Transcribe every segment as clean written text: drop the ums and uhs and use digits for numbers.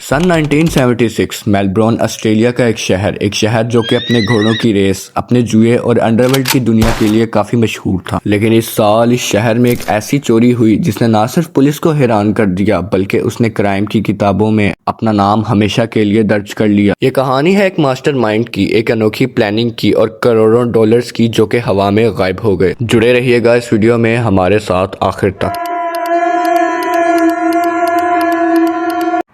सन 1976 Melbourne Australia का एक शहर जो कि अपने घोड़ों की रेस, अपने जुए और अंडरवर्ल्ड की दुनिया के लिए काफी मशहूर था। लेकिन इस साल इस शहर में एक ऐसी चोरी हुई जिसने ना सिर्फ पुलिस को हैरान कर दिया बल्कि उसने क्राइम की किताबों में अपना नाम हमेशा के लिए दर्ज कर लिया। ये कहानी है एक मास्टरमाइंड की, एक अनोखी प्लानिंग की और करोड़ों डॉलर्स की जो कि हवा में गायब हो गए। जुड़े रहिएगा इस वीडियो में हमारे साथ आखिर तक।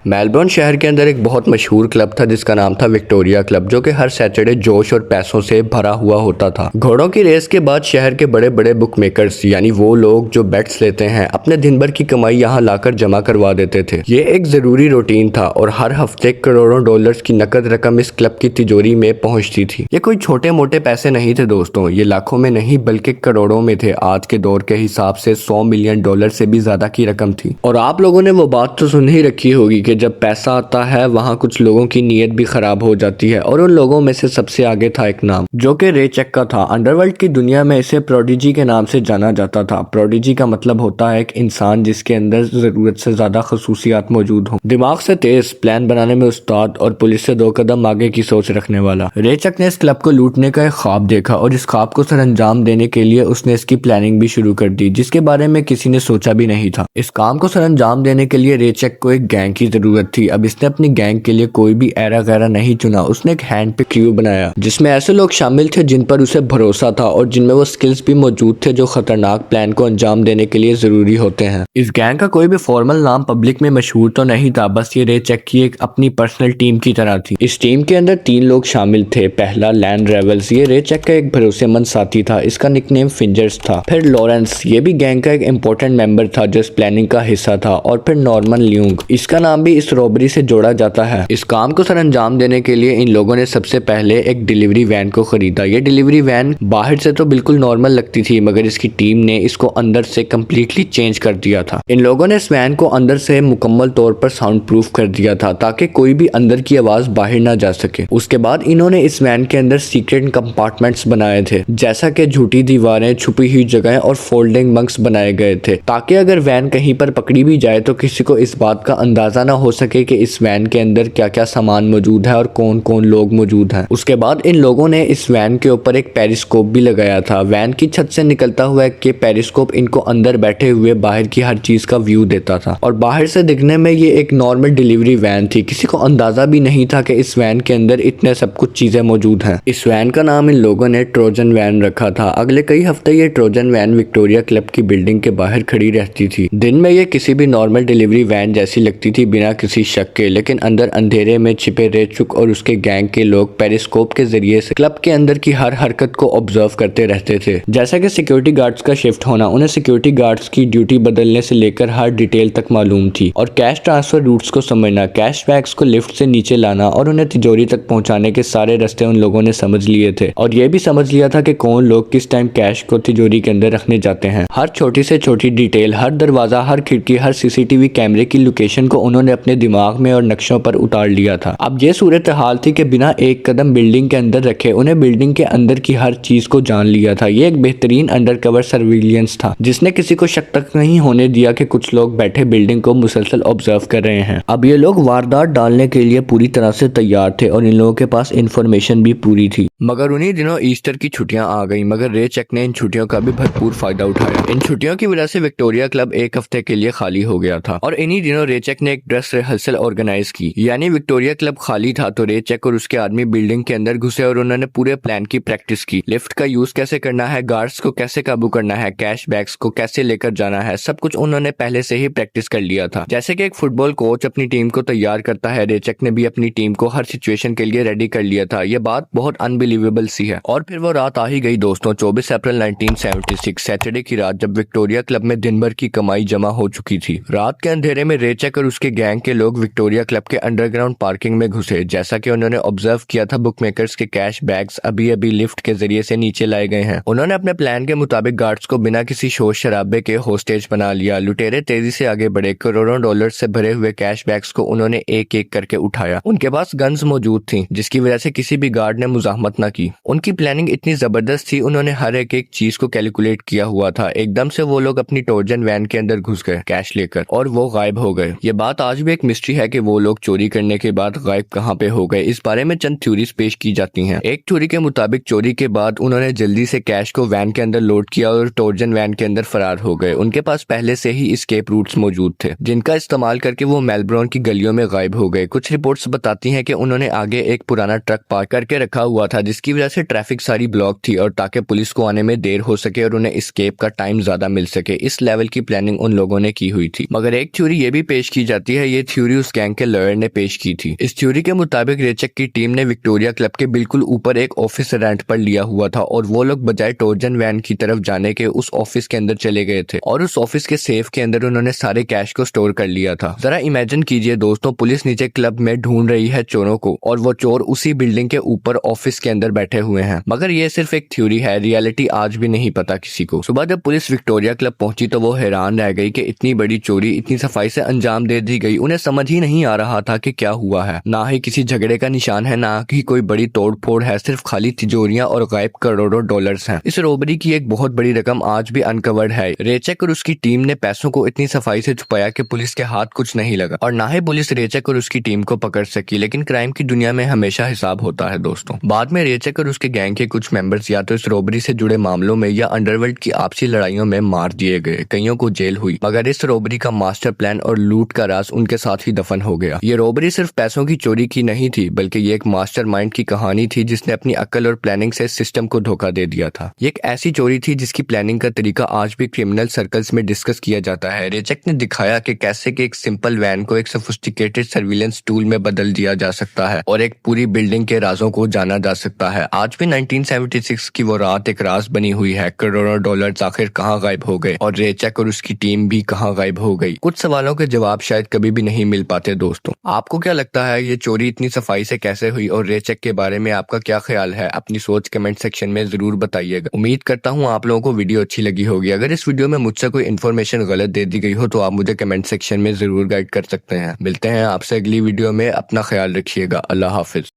मेलबोर्न शहर के अंदर एक बहुत मशहूर क्लब था जिसका नाम था विक्टोरिया क्लब, जो कि हर सैटरडे जोश और पैसों से भरा हुआ होता था। घोड़ों की रेस के बाद शहर के बड़े बड़े बुक मेकर्स यानी वो लोग जो बेट्स लेते हैं अपने दिन भर की कमाई यहाँ लाकर जमा करवा देते थे। ये एक जरूरी रूटीन था और हर हफ्ते करोड़ों डॉलर्स की नकद रकम इस क्लब की तिजोरी में पहुंचती थी। ये कोई छोटे मोटे पैसे नहीं थे दोस्तों, ये लाखों में नहीं बल्कि करोड़ों में थे। आज के दौर के हिसाब से 100 मिलियन डॉलर से भी ज्यादा की रकम थी। और आप लोगों ने वो बात तो सुन ही रखी होगी कि जब पैसा आता है वहां कुछ लोगों की नीयत भी खराब हो जाती है, और उन लोगों में से सबसे आगे था एक नाम जो कि रे चेक का था। अंडरवर्ल्ड की दुनिया में इसे प्रोडिजी के नाम से जाना जाता था। प्रोडिजी का मतलब होता है एक इंसान जिसके अंदर जरूरत से ज्यादा खसूसियात मौजूद हो, दिमाग से तेज, प्लान बनाने में उस्ताद और पुलिस से 2 कदम आगे की सोच रखने वाला। रे चेक ने इस क्लब को लूटने का एक ख्वाब देखा और इस ख्वाब को सर अंजाम देने के लिए उसने इसकी प्लानिंग भी शुरू कर दी जिसके बारे में किसी ने सोचा भी नहीं था। इस काम को सर अंजाम देने के लिए रे चेक को एक गैंग की जरूरत थी। अब इसने अपनी गैंग के लिए कोई भी एरा गैरा नहीं चुना, उसने एक हैंड पे क्रू बनाया जिसमें ऐसे लोग शामिल थे जिन पर उसे भरोसा था और जिनमें वो स्किल्स भी मौजूद थे जो खतरनाक प्लान को अंजाम देने के लिए जरूरी होते हैं। इस गैंग का कोई भी फॉर्मल नाम पब्लिक में मशहूर तो नहीं था, बस ये रे चेक की एक अपनी पर्सनल टीम की तरह थी। इस टीम के अंदर 3 लोग शामिल थे। पहला लैंड रेवल्स, ये रे चेक का एक भरोसेमंद साथी था, इसका निकनेम फिंजर्स था। फिर लॉरेंस, ये भी गैंग का एक इंपॉर्टेंट मेंबर था जो इस प्लानिंग का हिस्सा था। और फिर नॉर्मन ल्यूंग, इसका नाम भी इस रॉबरी से जोड़ा जाता है। इस काम को सर अंजाम देने के लिए इन लोगों ने सबसे पहले एक डिलीवरी वैन को खरीदा। ये डिलीवरी वैन बाहर से तो बिल्कुल नॉर्मल लगती थी मगर इसकी टीम ने इसको अंदर से कम्प्लीटली चेंज कर दिया था। इन लोगों ने इस वैन को अंदर से मुकम्मल तौर पर साउंड प्रूफ कर दिया था ताकि कोई भी अंदर की आवाज बाहर ना जा सके। उसके बाद इन्होंने इस वैन के अंदर सीक्रेट कंपार्टमेंट्स बनाए थे, जैसा कि झूठी दीवारें, छुपी हुई जगहें और फोल्डिंग बंक्स बनाए गए थे ताकि अगर वैन कहीं पर पकड़ी भी जाए तो किसी को इस बात का अंदाजा ना हो सके कि इस वैन के अंदर क्या क्या सामान मौजूद है और कौन कौन लोग मौजूद हैं। उसके बाद इन लोगों ने इस वैन के ऊपर एक पेरिस्कोप भी लगाया था। वैन की छत से निकलता हुआ कि पेरिस्कोप इनको अंदर बैठे हुए बाहर की हर चीज का व्यू देता था और बाहर से दिखने में ये एक नॉर्मल डिलीवरी वैन थी। किसी को अंदाजा भी नहीं था कि इस वैन के अंदर इतने सब कुछ चीजें मौजूद हैं। इस वैन का नाम इन लोगों ने ट्रोजन वैन रखा था। अगले कई हफ्ते ये ट्रोजन वैन विक्टोरिया क्लब की बिल्डिंग के बाहर खड़ी रहती थी। दिन में ये किसी भी नॉर्मल डिलीवरी वैन जैसी लगती थी बिना किसी शक के, लेकिन अंदर अंधेरे में छिपे रे चुक और उसके गैंग के लोग पेरिस्कोप के जरिए से क्लब के अंदर की हर हरकत को ऑब्जर्व करते रहते थे। जैसा कि सिक्योरिटी गार्ड्स का शिफ्ट होना, उन्हें सिक्योरिटी गार्ड्स की ड्यूटी बदलने से लेकर हर डिटेल तक मालूम थी। और कैश ट्रांसफर रूट्स को समझना, कैश बैग्स को लिफ्ट से नीचे लाना और उन्हें तिजोरी तक पहुंचाने के सारे रास्ते उन लोगों ने समझ लिए थे। और यह भी समझ लिया था कि कौन लोग किस टाइम कैश को तिजोरी के अंदर रखने जाते हैं। हर छोटी से छोटी डिटेल, हर दरवाजा, हर खिड़की, हर सीसीटीवी कैमरे की लोकेशन को उन्होंने अपने दिमाग में और नक्शों पर उतार लिया था। अब ये सूरत हाल थी कि बिना एक कदम बिल्डिंग के अंदर रखे उन्हें बिल्डिंग के अंदर की हर चीज को जान लिया था। ये एक बेहतरीन अंडरकवर सर्विलियंस था जिसने किसी को शक तक नहीं होने दिया कि कुछ लोग बैठे बिल्डिंग को मुसलसल ऑब्जर्व कर रहे हैं। अब ये लोग वारदात डालने के लिए पूरी तरह से तैयार थे और इन लोगों के पास इंफॉर्मेशन भी पूरी थी। मगर उन्हीं दिनों ईस्टर की छुट्टियां आ गई, मगर रे चेक ने इन छुट्टियों का भी भरपूर फायदा उठाया। इन छुट्टियों की वजह से विक्टोरिया क्लब एक हफ्ते के लिए खाली हो गया था और इन्हीं दिनों रे चेक ने एक ड्रेस रिहर्सल ऑर्गेनाइज की। यानी विक्टोरिया क्लब खाली था तो रे चेक और उसके आदमी बिल्डिंग के अंदर घुसे और उन्होंने पूरे प्लान की प्रैक्टिस की। लिफ्ट का यूज कैसे करना है, गार्ड्स को कैसे काबू करना है, कैश बैग्स को कैसे लेकर जाना है, सब कुछ उन्होंने पहले से ही प्रैक्टिस कर लिया था। जैसे कि एक फुटबॉल कोच अपनी टीम को तैयार करता है, रे चेक ने भी अपनी टीम को हर सिचुएशन के लिए रेडी कर लिया था। ये बात बहुत अनबिलीवेबल सी है। और फिर वो रात आ ही गई दोस्तों, 24 अप्रैल 1976 सैटरडे की रात, जब विक्टोरिया क्लब में दिन भर की कमाई जमा हो चुकी थी। रात के अंधेरे में रे चेक और उसके गैंग के लोग विक्टोरिया क्लब के अंडरग्राउंड पार्किंग में घुसे। जैसा कि उन्होंने ऑब्जर्व किया था, बुक मेकर्स के कैश बैग्स अभी अभी लिफ्ट के जरिए से नीचे लाए गए हैं। उन्होंने अपने प्लान के मुताबिक गार्ड्स को बिना किसी शोर शराबे के होस्टेज बना लिया। लुटेरे तेजी से आगे बढ़े। करोड़ों डॉलर से भरे हुए कैश बैग्स को उन्होंने एक एक करके उठाया। उनके पास गन्स मौजूद थी जिसकी वजह से किसी भी गार्ड ने मुजाहमत न की। उनकी प्लानिंग इतनी जबरदस्त थी, उन्होंने हर एक चीज को कैलकुलेट किया हुआ था। एकदम से वो लोग अपनी टोर्जन वैन के अंदर घुस गए कैश लेकर और वो गायब हो गए। ये बात आज भी एक मिस्ट्री है कि वो लोग चोरी करने के बाद गायब कहाँ पे हो गए। इस बारे में चंद थ्योरीज पेश की जाती हैं। एक थ्योरी के मुताबिक चोरी के बाद उन्होंने जल्दी से कैश को वैन के अंदर लोड किया और टोर्जन वैन के अंदर फरार हो गए। उनके पास पहले से ही एस्केप रूट्स मौजूद थे जिनका इस्तेमाल करके वो मेलबोर्न की गलियों में गायब हो गए। कुछ रिपोर्ट्स बताती हैं कि उन्होंने आगे एक पुराना ट्रक पार्क करके रखा हुआ था जिसकी वजह से ट्रैफिक सारी ब्लॉक थी और ताकि पुलिस को आने में देर हो सके और उन्हें एस्केप का टाइम ज्यादा मिल सके। इस लेवल की प्लानिंग उन लोगों ने की हुई थी। मगर एक थ्योरी ये भी पेश की जाती है, ये थ्योरी उस गैंग के लॉयर ने पेश की थी। इस थ्योरी के मुताबिक रेचक की टीम ने विक्टोरिया क्लब के बिल्कुल ऊपर एक ऑफिस रेंट पर लिया हुआ था और वो लोग बजाय टोर्जन वैन की तरफ जाने के उस ऑफिस के अंदर चले गए थे और उस ऑफिस के सेफ के अंदर उन्होंने सारे कैश को स्टोर कर लिया था। जरा इमेजिन कीजिए दोस्तों, पुलिस नीचे क्लब में ढूंढ रही है चोरों को और वो चोर उसी बिल्डिंग के ऊपर ऑफिस के अंदर बैठे हुए हैं। मगर ये सिर्फ एक थ्योरी है, रियलिटी आज भी नहीं पता किसी को। सुबह जब पुलिस विक्टोरिया क्लब पहुंची तो वो हैरान रह गई कि इतनी बड़ी चोरी इतनी सफाई से अंजाम दे दी गई। उन्हें समझ ही नहीं आ रहा था कि क्या हुआ है। ना ही किसी झगड़े का निशान है, ना ही कोई बड़ी तोड़फोड़ है, सिर्फ खाली तिजोरियां और गायब करोड़ों डॉलर्स हैं। इस रॉबरी की एक बहुत बड़ी रकम आज भी अनकवर्ड है। रेचक और उसकी टीम ने पैसों को इतनी सफाई से छुपाया कि पुलिस के हाथ कुछ नहीं लगा और ना ही पुलिस रेचक और उसकी टीम को पकड़ सकी। लेकिन क्राइम की दुनिया में हमेशा हिसाब होता है दोस्तों। बाद में रेचक और उसके गैंग के कुछ मेंबर्स या तो इस रॉबरी से जुड़े मामलों में या अंडरवर्ल्ड की आपसी लड़ाइयों में मार दिए गए, कईयों को जेल हुई। मगर इस रॉबरी का मास्टर प्लान और लूट का राज उनके साथ ही दफन हो गया। ये रॉबरी सिर्फ पैसों की चोरी की नहीं थी, बल्कि ये एक मास्टरमाइंड की कहानी थी जिसने अपनी अक्ल और प्लानिंग से सिस्टम को धोखा दे दिया था। ये एक ऐसी चोरी थी जिसकी प्लानिंग का तरीका आज भी क्रिमिनल सर्कल्स में डिस्कस किया जाता है। रेचक ने दिखाया कि कैसे कि एक सिंपल वैन को एक सोफिस्टिकेटेड सर्विलेंस टूल में बदल दिया जा सकता है और एक पूरी बिल्डिंग के राजों को जाना जा सकता है। आज भी 1976 की वो रात एक राज बनी हुई है। करोड़ों डॉलर्स आखिर कहाँ गायब हो गए और रेचक और उसकी टीम भी कहाँ गायब हो गई? कुछ सवालों के जवाब शायद कभी भी नहीं मिल पाते दोस्तों। आपको क्या लगता है ये चोरी इतनी सफाई से कैसे हुई और रेचक के बारे में आपका क्या ख्याल है? अपनी सोच कमेंट सेक्शन में जरूर बताइएगा। उम्मीद करता हूँ आप लोगों को वीडियो अच्छी लगी होगी। अगर इस वीडियो में मुझसे कोई इन्फॉर्मेशन गलत दे दी गई हो तो आप मुझे कमेंट सेक्शन में जरूर गाइड कर सकते हैं। मिलते हैं आपसे अगली वीडियो में। अपना ख्याल रखिएगा। अल्लाह हाफिज।